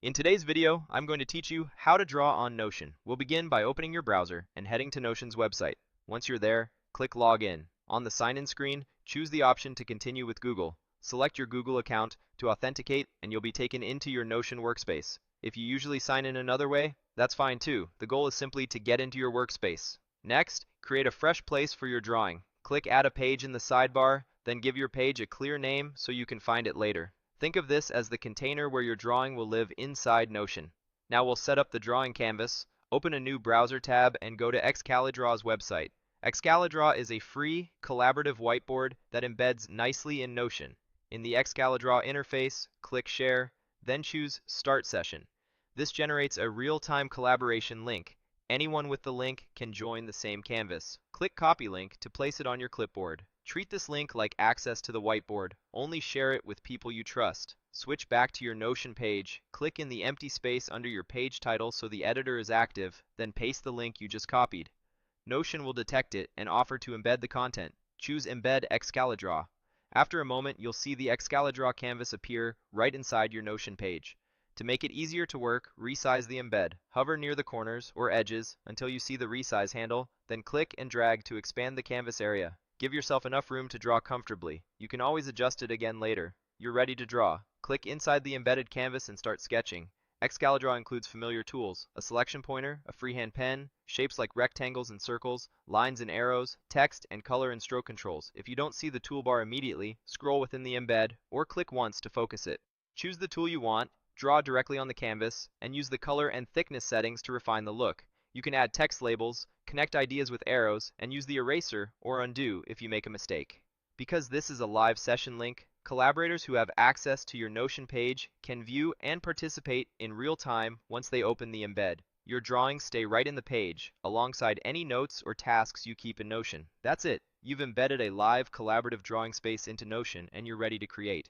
In today's video, I'm going to teach you how to draw on Notion. We'll begin by opening your browser and heading to Notion's website. Once you're there, click Login. On the sign-in screen, choose the option to continue with Google. Select your Google account to authenticate and you'll be taken into your Notion workspace. If you usually sign in another way, that's fine too. The goal is simply to get into your workspace. Next, create a fresh place for your drawing. Click Add a Page in the sidebar, then give your page a clear name so you can find it later. Think of this as the container where your drawing will live inside Notion. Now we'll set up the drawing canvas, open a new browser tab, and go to Excalidra's website. Excalidra is a free, collaborative whiteboard that embeds nicely in Notion. In the Excalidra interface, click Share, then choose Start Session. This generates a real-time collaboration link. Anyone with the link can join the same canvas. Click Copy Link to place it on your clipboard. Treat this link like access to the whiteboard. Only share it with people you trust. Switch back to your Notion page. Click in the empty space under your page title so the editor is active, then paste the link you just copied. Notion will detect it and offer to embed the content. Choose Embed Excalidra. After a moment, you'll see the Excalidra canvas appear right inside your Notion page. To make it easier to work, resize the embed. Hover near the corners or edges until you see the resize handle, then click and drag to expand the canvas area. Give yourself enough room to draw comfortably. You can always adjust it again later. You're ready to draw. Click inside the embedded canvas and start sketching. Excalidra includes familiar tools, a selection pointer, a freehand pen, shapes like rectangles and circles, lines and arrows, text, and color and stroke controls. If you don't see the toolbar immediately, scroll within the embed or click once to focus it. Choose the tool you want, draw directly on the canvas, and use the color and thickness settings to refine the look. You can add text labels, connect ideas with arrows, and use the eraser or undo if you make a mistake. Because this is a live session link, collaborators who have access to your Notion page can view and participate in real time once they open the embed. Your drawings stay right in the page, alongside any notes or tasks you keep in Notion. That's it. You've embedded a live collaborative drawing space into Notion and you're ready to create.